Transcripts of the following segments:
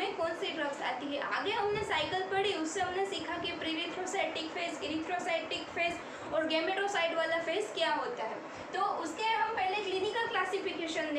में कौन सी ड्रग्स आती है। आगे हमने साइकिल पढ़ी, उससे हमने सीखा कि प्रीरिथ्रोसाइटिक फेज, इरिथ्रोसाइटिक फेज और गैमेटोसाइट वाला फेज क्या होता है। तो उसके हम पहले क्लिनिकल क्लासिफिकेशन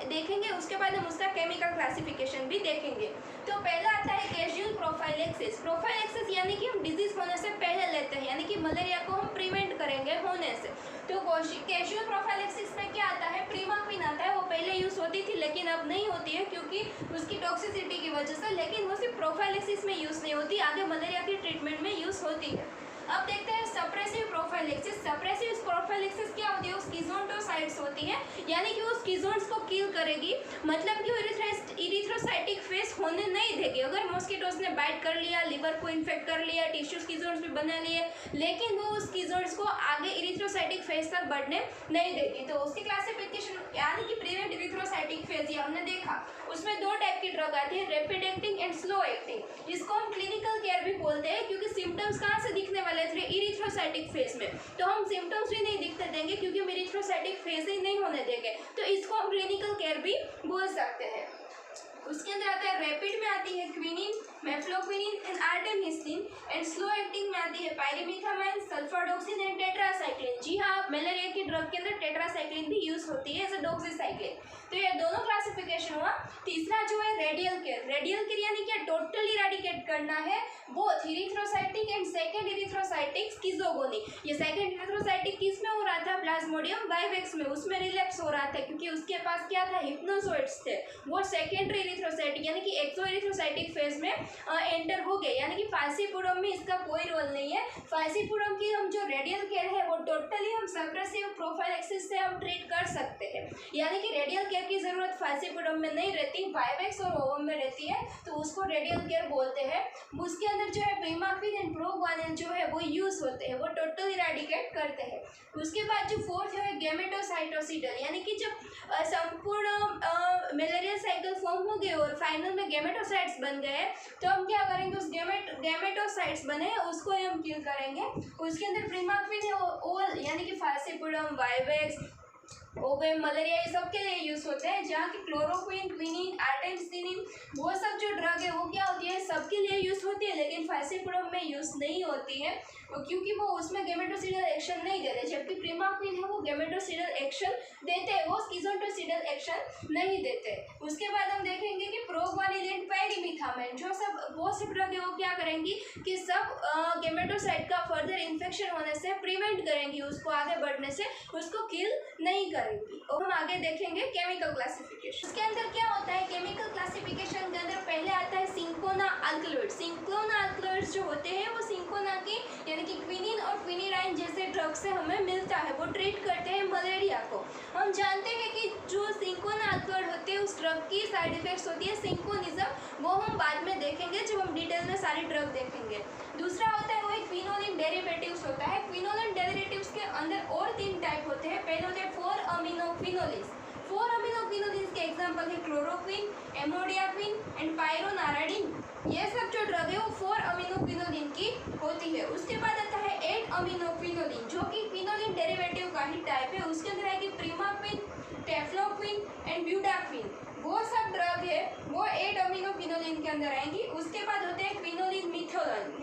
देखेंगे, उसके बाद हम उसका केमिकल क्लासिफिकेशन भी देखेंगे। तो पहला आता है कैजुअल प्रोफाइलेक्सिस। प्रोफाइलेक्सिस यानी कि हम डिजीज होने से पहले लेते हैं, यानी कि मलेरिया को हम प्रिवेंट करेंगे होने से। तो कैजुअल प्रोफाइलेक्सिस में क्या आता है, प्रीमाक्विन आता है। वो पहले यूज़ होती थी लेकिन अब नहीं होती है क्योंकि उसकी टॉक्सिसिटी की वजह से, लेकिन वो सिर्फ प्रोफाइलेक्सिस में यूज़ नहीं होती, आगे मलेरिया की ट्रीटमेंट में यूज़ होती है। अब देखते हैं सप्रेसिव प्रोफाइलेक्सिस। सप्रेसिव प्रोफाइलेक्सिस क्या होती है, वो स्किज़ोन्टोसाइट्स होती है, यानी कि वो स्किज़ोन्स को किल करेगी, मतलब कि इरिथ्रोसाइटिक फेज होने नहीं देगी। अगर मॉस्किटोज ने बाइट कर लिया, लिवर को इन्फेक्ट कर लिया, टिश्यू स्किज़ोन्स भी बना लिए, लेकिन वो उस स्किज़ोन्स को आगे इरिथ्रोसाइटिक फेज तक बढ़ने नहीं देगी। तो उसकी क्लासिफिकेशन यानी कि प्रिवेंट इरिथ्रोसाइटिक फेज ये हमने देखा। उसमें दो टाइप की ड्रग आती है, rapid acting and slow acting. इसको हम क्लिनिकल केयर भी बोलते हैं क्योंकि सिम्टम्स कहाँ से दिखने वाले थे, इरिथ्रोसाइटिक फेज में। तो हम सिम्टम्स भी नहीं दिखते देंगे क्योंकि हम इरिथ्रोसाइटिक फेज ही नहीं होने देंगे, तो इसको हम क्लिनिकल केयर भी बोल सकते हैं। उसके अंदर आता है रैपिड में आती है quinine, mefloquine and artemisinin, and slow acting में आती है पायरिमिथामाइन, सल्फाडोक्सिन एंड टेट्रासाइक्लिन। जी हाँ, मलेरिया की ड्रग के अंदर टेट्रासाइक्लिन भी यूज होती है एज अ डॉक्सीसाइक्लिन। तो ये दोनों क्लासिफिकेशन हुआ। तीसरा जो है रेडियल केयर। रेडियल केयर यानी कि टोटली इरेडिकेट करना है both erythrocytic and second erythrocytic schizogony. ये सेकेंड इरिथ्रोसाइटिक किस में हो रहा था, प्लाज्मोडियम वाइवेक्स में, उसमें रिलैप्स हो रहा था क्योंकि उसके पास क्या था, हिप्नोजोइड्स थे। वो सेकेंडरी इरिथ्रोसाइटिक यानी कि एक्सो इरिथ्रोसाइटिक फेज में एंटर हो गए, यानी कि फाल्सीपुरम में इसका कोई रोल नहीं है। फाल्सीपुरम की हम जो रेडियल केयर है वो टोटली हम सप्रेसिव प्रोफाइलेक्सिस से हम ट्रीट कर सकते हैं, यानी कि रेडियल केयर की जरूरत फाल्सीपुरम में नहीं रहती, वाइवेक्स और ओवम में रहती है, तो उसको रेडियल केयर बोलते हैं। उसके अंदर जो है प्रीमाक्विन एंड प्रोग्वानिन जो है वो यूज होते हैं, वो टोटल इरेडिकेट करते हैं। उसके बाद जो फोर्थ है गैमेटोसाइटोसिडल, यानी कि जब संपूर्ण मलेरिया साइकिल फॉर्म हो गए और फाइनल में गैमेटोसाइट्स बन गए, तो हम क्या करेंगे, उस गैमेटोसाइट्स बने उसको हम किल करेंगे। उसके अंदर प्रीमाक्विन है ओवल यानी कि फाल्सीपुरम, वाइवेक्स, ओवेम, मलेरिया ये सब के लिए यूज़ होते हैं। जहाँ की क्लोरोक्विन, क्विनिन, आर्टेमिसिन वो सब जो ड्रग है वो क्या होती है, सबके लिए यूज़ होती है, लेकिन फाल्सीपुरम में यूज़ नहीं होती है क्योंकि वो उसमें गैमेटोसिडल एक्शन नहीं देते, जबकि प्रीमाक्विन है वो गैमेटोसिडल एक्शन देते हैं, वो स्किज़ोन्टोसिडल एक्शन नहीं देते। उसके बाद हम देखेंगे कि प्रोग्वानिन एंड पायरिमिथामाइन जो वो सब ड्रग है वो क्या करेंगी कि सब गैमेटोसाइट का फर्दर इन्फेक्शन होने से प्रिवेंट करेंगी, उसको आगे बढ़ने से, उसको किल नहीं करेंगी। और हम आगे देखेंगे केमिकल क्लासिफिकेशन। उसके अंदर क्या होता है, केमिकल क्लासिफिकेशन के अंदर पहले आता है सिंकोना अल्कलॉइड। सिंकोना अल्कलॉइड्स जो होते हैं वो सिंकोना की यानी कि क्विनिन और क्विनिडाइन जैसे ड्रग से हमें मिलता है, वो ट्रीट करते हैं मलेरिया को। हम जानते हैं कि जो सिंकोना अल्कलॉइड होते हैं उस ड्रग की साइड इफेक्ट्स होती है सिंकोनिज्म, वो हम बाद में देखेंगे जब हम डिटेल में सारी ड्रग देखेंगे। दूसरा होता है वो एक क्विनोलिन डेरिवेटिव्स होता है। क्विनोलिन डेरिवेटिव्स के अंदर और 3 टाइप होते हैं। पहले होते हैं 4 अमीनो क्विनोलिन्स। 4 अमीनो क्विनोलिन्स के एग्जांपल है क्लोरोक्विन, एमोडियाक्विन एंड पायरोनाराडिन। ये सब जो ड्रग है वो 4 अमीनो क्विनोलिन की होती है। उसके बाद आता है 8 अमीनो क्विनोलिन जो कि क्विनोलिन डेरिवेटिव का ही टाइप है। उसके अंदर है कि प्रीमाक्विन, टेफ्लोक्विन एंड ब्यूटाक्विन, वो सब ड्रग है वो 8 अमीनो क्विनोलिन के अंदर आएंगी। उसके बाद होते हैं क्विनोलिन मिथोलन,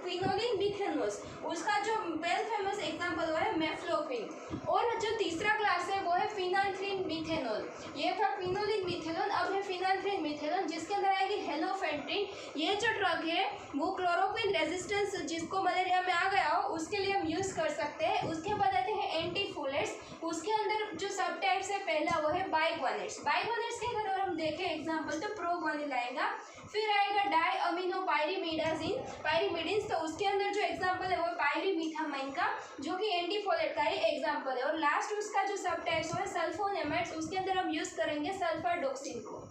क्विनोलिन मिथेनोस, उसका जो वेल फेमस एग्जांपल वो है मेफ्लोक्विन। और जो तीसरा क्लास है वो है फिनाल्थ्रीन मिथेनॉल। ये था क्विनोलिन मिथेनॉल, अब है फिनाल्थ्रीन मिथेनॉल जिसके अंदर आएगी हेलोफेंट्रिन। ये जो ड्रग है वो क्लोरोक्विन रेजिस्टेंस जिसको मलेरिया में आ गया हो उसके लिए हम यूज़ कर सकते हैं। उसके बाद आते हैं एंटीफोलेट्स। उसके अंदर जो सब टाइप्स है पहला वो है बाइगोनेट्स। बाइगोनेट्स के अगर हम देखें एग्जांपल तो प्रोग्वानिल आएगा, फिर आएगा डाई अमीनो पायरिमिडिन्स, तो उसके अंदर जो एग्जांपल है वो पायरिमिथामाइन का जो कि एंटीफोलेट का ही एग्जांपल है। और लास्ट उसका जो सब टाइप्स है सल्फोनेमाइड्स, उसके अंदर हम यूज़ करेंगे सल्फाडोक्सिन को।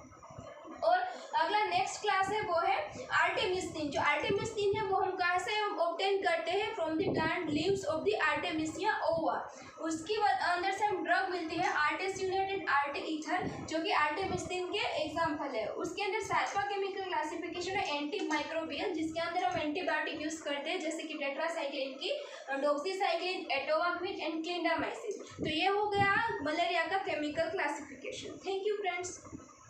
और अगला नेक्स्ट क्लास है वो है आर्टेमिसिन। जो आर्टेमिसिन है वो हम कहाँ से ऑब्टेन करते हैं, from the plant leaves of the Artemisia ओवा। उसकी अंदर से हम ड्रग मिलती है आर्टेस्यूनेटेड आर्टे ईथर जो कि आर्टेमिसिन के एग्जांपल है। उसके अंदर 7वां केमिकल क्लासिफिकेशन है एंटी माइक्रोबियल, जिसके अंदर हम एंटीबायोटिक यूज़ करते हैं जैसे कि टेट्रासाइक्लिन की, डॉक्सीसाइक्लिन, एटोवाक्विन एंड क्लिंडामाइसिन। तो ये हो गया मलेरिया का chemical classification. Thank you friends.